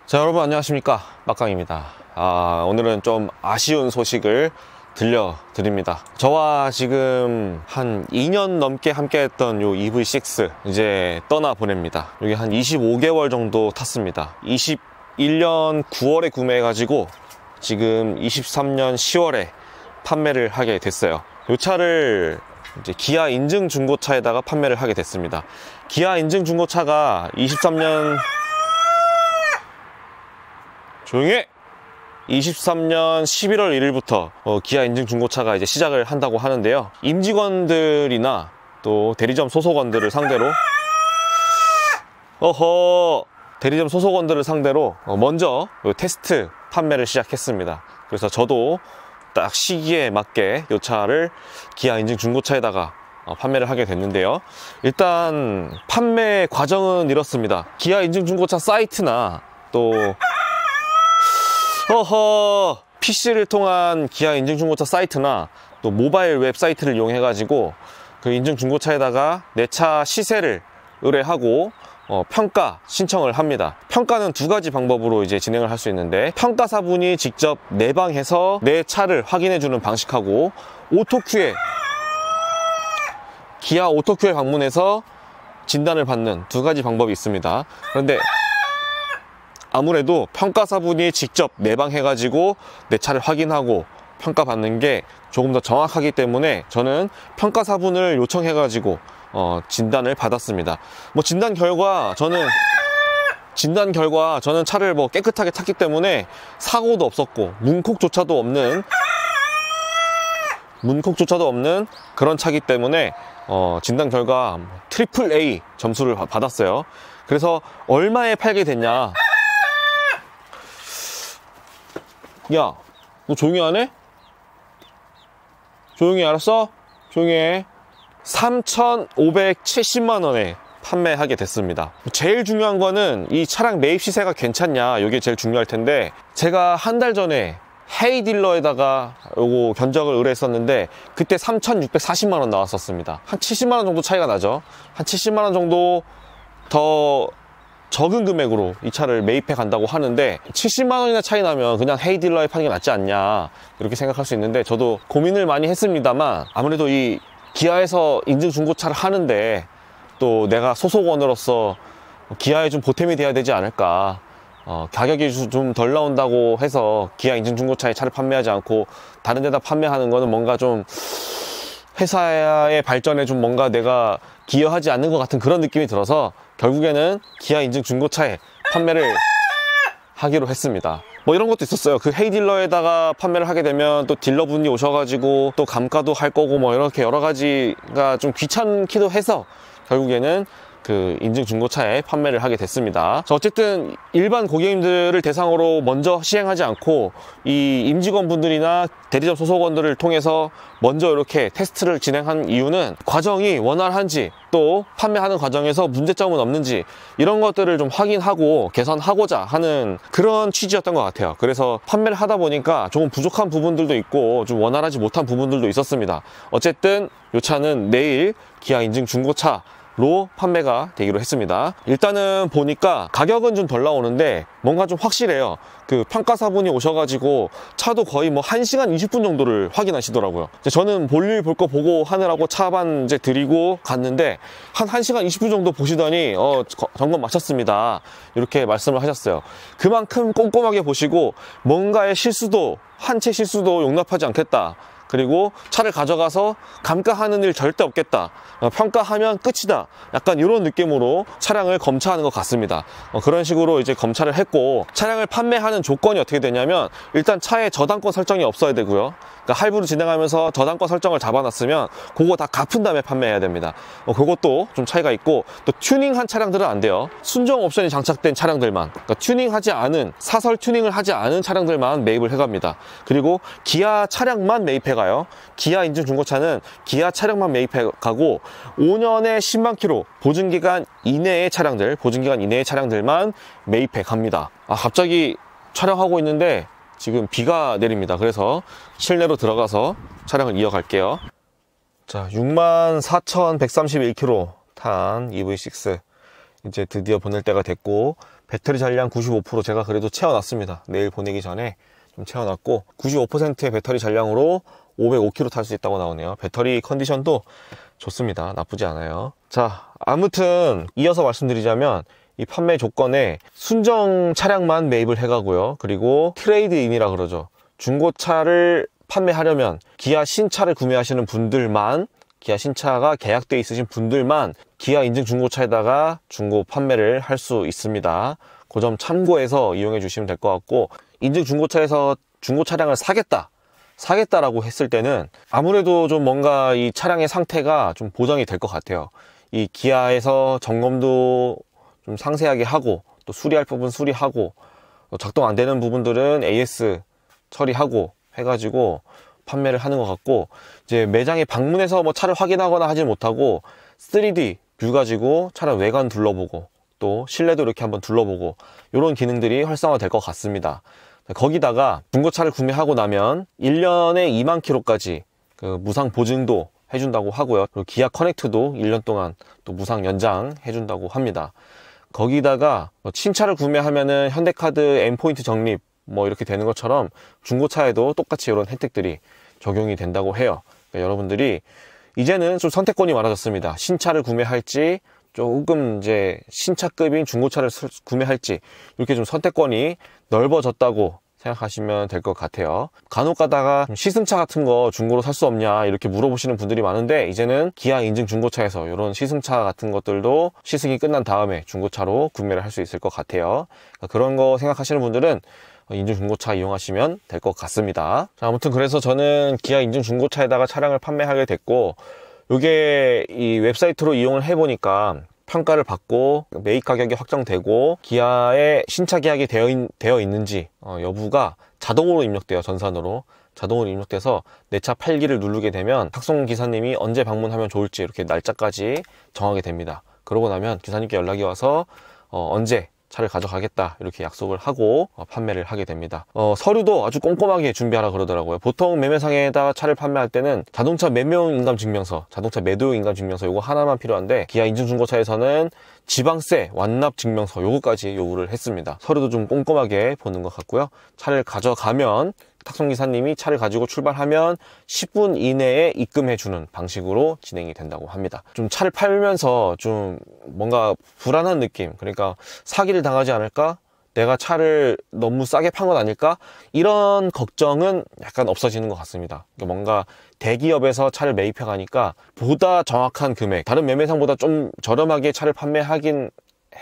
자, 여러분 안녕하십니까, 막강입니다. 오늘은 좀 아쉬운 소식을 들려드립니다. 저와 지금 한 2년 넘게 함께 했던 요 EV6 이제 떠나보냅니다. 여기 한 25개월 정도 탔습니다. 21년 9월에 구매해가지고 지금 23년 10월에 판매를 하게 됐어요. 요 차를 이제 기아 인증 중고차에다가 판매를 하게 됐습니다. 기아 인증 중고차가 23년 조용히 23년 11월 1일부터 기아 인증 중고차가 이제 시작을 한다고 하는데요. 임직원들이나 또 대리점 소속원들을 상대로 먼저 테스트 판매를 시작했습니다. 그래서 저도 딱 시기에 맞게 이 차를 기아 인증 중고차에다가 판매를 하게 됐는데요. 일단 판매 과정은 이렇습니다. 기아 인증 중고차 사이트나 또 PC를 통한 기아 인증 중고차 사이트나 또 모바일 웹사이트를 이용해 가지고 그 인증 중고차에다가 내 차 시세를 의뢰하고 평가 신청을 합니다. 평가는 두 가지 방법으로 이제 진행을 할 수 있는데, 평가사분이 직접 내방해서 내 차를 확인해 주는 방식하고, 기아 오토큐에 방문해서 진단을 받는 두 가지 방법이 있습니다. 그런데 아무래도 평가사분이 직접 내방해가지고 내 차를 확인하고 평가받는 게 조금 더 정확하기 때문에 저는 평가사분을 요청해가지고 진단을 받았습니다. 진단 결과 저는 차를 깨끗하게 탔기 때문에 사고도 없었고 문콕조차도 없는 그런 차기 때문에 진단 결과 트리플 A 점수를 받았어요. 그래서 얼마에 팔게 됐냐? 야, 너 조용히 안 해? 조용히, 알았어? 조용히 해. 3,570만원에 판매하게 됐습니다. 제일 중요한 거는 이 차량 매입 시세가 괜찮냐, 이게 제일 중요할 텐데, 제가 한 달 전에 헤이 딜러에다가 요거 견적을 의뢰했었는데 그때 3,640만원 나왔었습니다. 한 70만원 정도 차이가 나죠. 한 70만원 정도 더 적은 금액으로 이 차를 매입해 간다고 하는데, 70만원이나 차이 나면 그냥 헤이 딜러에 파는 게 낫지 않냐, 이렇게 생각할 수 있는데, 저도 고민을 많이 했습니다만 아무래도 이 기아에서 인증 중고차를 하는데 또 내가 소속원으로서 기아에 좀 보탬이 돼야 되지 않을까, 가격이 좀 덜 나온다고 해서 기아 인증 중고차에 차를 판매하지 않고 다른 데다 판매하는 거는 뭔가 좀 회사의 발전에 좀 뭔가 내가 기여하지 않는 것 같은 그런 느낌이 들어서 결국에는 기아 인증 중고차에 판매를 하기로 했습니다. 이런 것도 있었어요. 그 헤이 딜러에다가 판매를 하게 되면 또 딜러분이 오셔가지고 또 감가도 할 거고 이렇게 여러 가지가 좀 귀찮기도 해서 결국에는 그 인증 중고차에 판매를 하게 됐습니다. 어쨌든 일반 고객님들을 대상으로 먼저 시행하지 않고 이 임직원분들이나 대리점 소속원들을 통해서 먼저 이렇게 테스트를 진행한 이유는 과정이 원활한지, 또 판매하는 과정에서 문제점은 없는지, 이런 것들을 좀 확인하고 개선하고자 하는 그런 취지였던 것 같아요. 그래서 판매를 하다 보니까 조금 부족한 부분들도 있고 좀 원활하지 못한 부분들도 있었습니다. 어쨌든 이 차는 내일 기아 인증 중고차 로 판매가 되기로 했습니다. 일단은 보니까 가격은 좀 덜 나오는데 뭔가 좀 확실해요. 그 평가사분이 오셔가지고 차도 거의 1시간 20분 정도를 확인하시더라고요. 저는 볼일 볼 거 보고 하느라고 차반 이제 드리고 갔는데 한 1시간 20분 정도 보시더니 점검 마쳤습니다, 이렇게 말씀을 하셨어요. 그만큼 꼼꼼하게 보시고 뭔가의 한 채 실수도 용납하지 않겠다, 그리고 차를 가져가서 감가하는 일 절대 없겠다, 평가하면 끝이다, 약간 이런 느낌으로 차량을 검차하는 것 같습니다. 그런 식으로 이제 검차를 했고, 차량을 판매하는 조건이 어떻게 되냐면, 일단 차에 저당권 설정이 없어야 되고요. 그러니까 할부를 진행하면서 저당권 설정을 잡아놨으면 그거 다 갚은 다음에 판매해야 됩니다. 그것도 좀 차이가 있고, 또 튜닝한 차량들은 안 돼요. 순정 옵션이 장착된 차량들만, 그러니까 사설 튜닝을 하지 않은 차량들만 매입을 해갑니다. 그리고 기아 차량만 매입해 가요. 기아 인증 중고차는 기아 차량만 매입해 가고 5년에 10만 킬로 보증기간 이내의 차량들만 매입해 갑니다. 갑자기 촬영하고 있는데 지금 비가 내립니다. 그래서 실내로 들어가서 촬영을 이어갈게요. 자, 64,131km 탄 EV6 이제 드디어 보낼 때가 됐고, 배터리 잔량 95% 제가 그래도 채워놨습니다. 내일 보내기 전에 좀 채워놨고 95%의 배터리 잔량으로 505km 탈 수 있다고 나오네요. 배터리 컨디션도 좋습니다. 나쁘지 않아요. 자, 아무튼 이어서 말씀드리자면 이 판매 조건에 순정 차량만 매입을 해가고요. 그리고 트레이드인이라 그러죠. 중고차를 판매하려면 기아 신차를 구매하시는 분들만, 기아 신차가 계약되어 있으신 분들만 기아 인증 중고차에다가 중고 판매를 할 수 있습니다. 그 점 참고해서 이용해 주시면 될 것 같고, 인증 중고차에서 중고 차량을 사겠다라고 했을 때는 아무래도 좀 뭔가 이 차량의 상태가 좀 보장이 될 것 같아요. 이 기아에서 점검도 좀 상세하게 하고, 또 수리할 부분 수리하고, 또 작동 안 되는 부분들은 AS 처리하고 해가지고 판매를 하는 것 같고, 이제 매장에 방문해서 뭐 차를 확인하거나 하지 못하고 3D 뷰 가지고 차량 외관 둘러보고 또 실내도 이렇게 한번 둘러보고 이런 기능들이 활성화될 것 같습니다. 거기다가 중고차를 구매하고 나면 1년에 2만 킬로까지 그 무상 보증도 해준다고 하고요. 그리고 기아 커넥트도 1년 동안 또 무상 연장 해준다고 합니다. 거기다가 신차를 구매하면은 현대카드 M포인트 적립 뭐 이렇게 되는 것처럼 중고차에도 똑같이 이런 혜택들이 적용이 된다고 해요. 그러니까 여러분들이 이제는 좀 선택권이 많아졌습니다. 신차를 구매할지 조금 이제 신차급인 중고차를 구매할지 이렇게 좀 선택권이 넓어졌다고 생각하시면 될 것 같아요. 간혹 가다가 시승차 같은 거 중고로 살 수 없냐 이렇게 물어보시는 분들이 많은데, 이제는 기아 인증 중고차에서 이런 시승차 같은 것들도 시승이 끝난 다음에 중고차로 구매를 할 수 있을 것 같아요. 그러니까 그런 거 생각하시는 분들은 인증 중고차 이용하시면 될 것 같습니다. 자, 아무튼 그래서 저는 기아 인증 중고차에다가 차량을 판매하게 됐고, 이게 이 웹사이트로 이용을 해보니까 평가를 받고 매입 가격이 확정되고 기아의 신차 계약이 되어 있는지 여부가 자동으로 입력돼요. 전산으로 자동으로 입력돼서 내 차 팔기를 누르게 되면 탁송 기사님이 언제 방문하면 좋을지 이렇게 날짜까지 정하게 됩니다. 그러고 나면 기사님께 연락이 와서 언제 차를 가져가겠다 이렇게 약속을 하고 판매를 하게 됩니다. 서류도 아주 꼼꼼하게 준비하라 그러더라고요. 보통 매매상에다 차를 판매할 때는 자동차 매매용 인감증명서, 자동차 매도용 인감증명서 요거 하나만 필요한데, 기아 인증중고차에서는 지방세 완납 증명서 요거까지 요구를 했습니다. 서류도 좀 꼼꼼하게 보는 것 같고요. 차를 가져가면 탁송기사님이 차를 가지고 출발하면 10분 이내에 입금해주는 방식으로 진행이 된다고 합니다. 좀 차를 팔면서 좀 뭔가 불안한 느낌, 그러니까 사기를 당하지 않을까? 내가 차를 너무 싸게 판 건 아닐까? 이런 걱정은 약간 없어지는 것 같습니다. 그러니까 뭔가 대기업에서 차를 매입해 가니까 보다 정확한 금액, 다른 매매상보다 좀 저렴하게 차를 판매하긴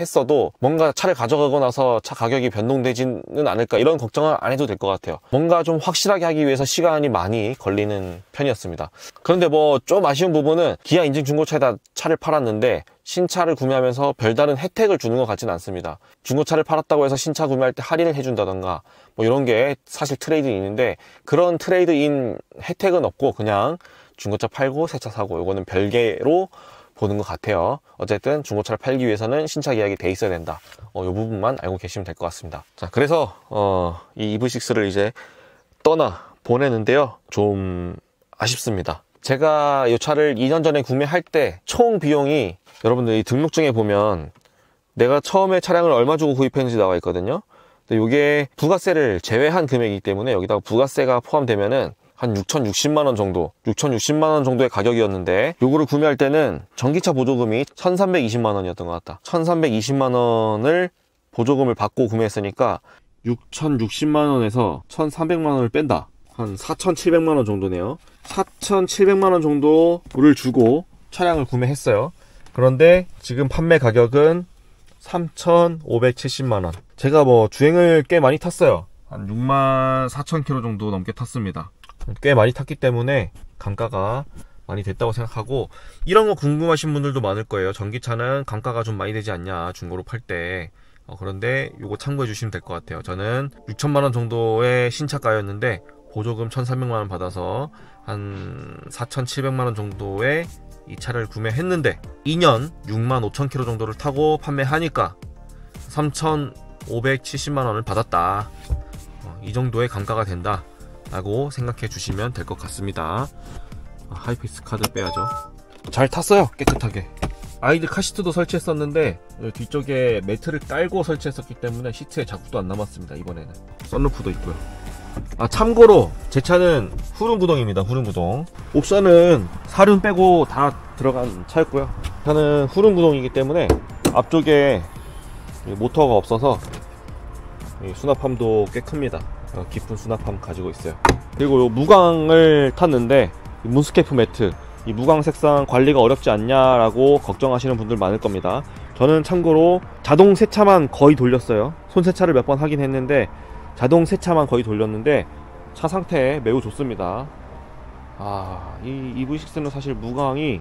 했어도 뭔가 차를 가져가고 나서 차 가격이 변동되지는 않을까, 이런 걱정은 안 해도 될 것 같아요. 뭔가 좀 확실하게 하기 위해서 시간이 많이 걸리는 편이었습니다. 그런데 뭐 좀 아쉬운 부분은 기아 인증 중고차에다 차를 팔았는데 신차를 구매하면서 별다른 혜택을 주는 것 같지는 않습니다. 중고차를 팔았다고 해서 신차 구매할 때 할인을 해준다던가 뭐 이런 게 사실 트레이드인인데, 그런 트레이드인 혜택은 없고 그냥 중고차 팔고 새 차 사고, 이거는 별개로 보는 것 같아요. 어쨌든 중고차를 팔기 위해서는 신차 계약이 돼 있어야 된다. 이 부분만 알고 계시면 될 것 같습니다. 자, 그래서 이 EV6를 이제 떠나 보내는데요, 좀 아쉽습니다. 제가 이 차를 2년 전에 구매할 때 총 비용이, 여러분들 이 등록증에 보면 내가 처음에 차량을 얼마 주고 구입했는지 나와 있거든요. 근데 이게 부가세를 제외한 금액이기 때문에 여기다가 부가세가 포함되면은 한 6,060만원 정도, 6,060만원 정도의 가격이었는데, 요거를 구매할 때는 전기차 보조금이 1,320만원이었던 것 같다. 1,320만원을 보조금을 받고 구매했으니까 6,060만원에서 1,300만원을 뺀다. 한 4,700만원 정도네요. 4,700만원 정도를 주고 차량을 구매했어요. 그런데 지금 판매 가격은 3,570만원. 제가 뭐 주행을 꽤 많이 탔어요. 한 64,000km 정도 넘게 탔습니다. 꽤 많이 탔기 때문에 감가가 많이 됐다고 생각하고, 이런 거 궁금하신 분들도 많을 거예요. 전기차는 감가가 좀 많이 되지 않냐, 중고로 팔 때. 그런데 요거 참고해 주시면 될 것 같아요. 저는 6천만원 정도의 신차가였는데 보조금 1,300만원 받아서 한 4,700만원 정도의 이 차를 구매했는데 2년 65,000km 정도를 타고 판매하니까 3,570만원을 받았다. 이 정도의 감가가 된다 라고 생각해 주시면 될 것 같습니다. 하이패스 카드 빼야죠. 잘 탔어요, 깨끗하게. 아이들 카시트도 설치했었는데 뒤쪽에 매트를 깔고 설치했었기 때문에 시트에 자국도 안 남았습니다. 이번에는 썬루프도 있고요. 참고로 제 차는 후륜구동입니다. 후륜구동. 옵션은 사륜 빼고 다 들어간 차였고요. 차는 후륜구동이기 때문에 앞쪽에 모터가 없어서 수납함도 꽤 큽니다. 깊은 수납함 가지고 있어요. 그리고 요 무광을 탔는데 문스케이프 매트, 이 무광 색상 관리가 어렵지 않냐라고 걱정하시는 분들 많을 겁니다. 저는 참고로 자동 세차만 거의 돌렸어요. 손 세차를 몇 번 하긴 했는데 자동 세차만 거의 돌렸는데 차 상태 매우 좋습니다. 이 EV6는 사실 무광이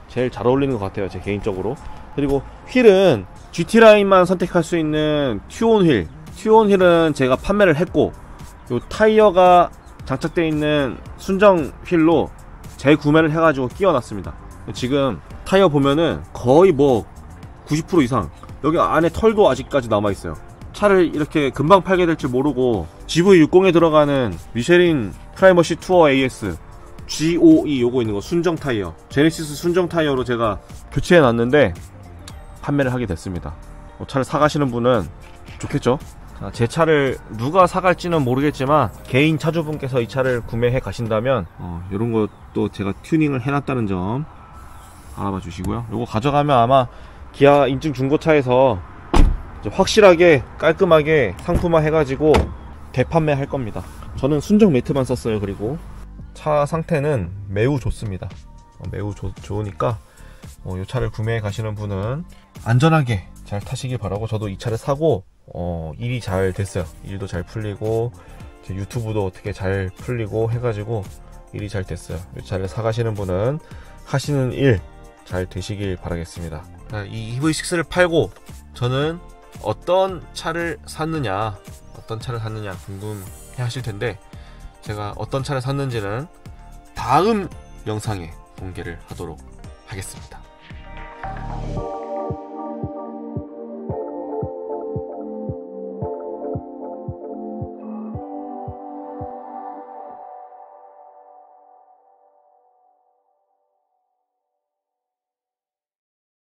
제일 잘 어울리는 것 같아요, 제 개인적으로. 그리고 휠은 GT라인만 선택할 수 있는 튜온 휠. 튜온 휠은 제가 판매를 했고, 요 타이어가 장착되어 있는 순정 휠로 재구매를 해가지고 끼워놨습니다. 지금 타이어 보면은 거의 90% 이상 여기 안에 털도 아직까지 남아있어요. 차를 이렇게 금방 팔게 될 줄 모르고 GV60에 들어가는 미쉐린 프라이머시 투어 AS GOE 요거 있는 거 순정 타이어, 제네시스 순정 타이어로 제가 교체해 놨는데 판매를 하게 됐습니다. 차를 사가시는 분은 좋겠죠. 제 차를 누가 사갈지는 모르겠지만 개인 차주분께서 이 차를 구매해 가신다면 이런 것도 제가 튜닝을 해놨다는 점 알아봐 주시고요. 요거 가져가면 아마 기아 인증 중고차에서 확실하게 깔끔하게 상품화 해가지고 대판매 할 겁니다. 저는 순정 매트만 썼어요. 그리고 차 상태는 매우 좋습니다. 매우 좋으니까 이 차를 구매해 가시는 분은 안전하게 잘 타시길 바라고, 저도 이 차를 사고 일이 잘 됐어요. 일도 잘 풀리고 제 유튜브도 어떻게 잘 풀리고 해가지고 일이 잘 됐어요. 이 차를 사가시는 분은 하시는 일 잘 되시길 바라겠습니다. 이 EV6를 팔고 저는 어떤 차를 샀느냐 궁금해 하실 텐데, 제가 어떤 차를 샀는지는 다음 영상에 공개를 하도록 하겠습니다.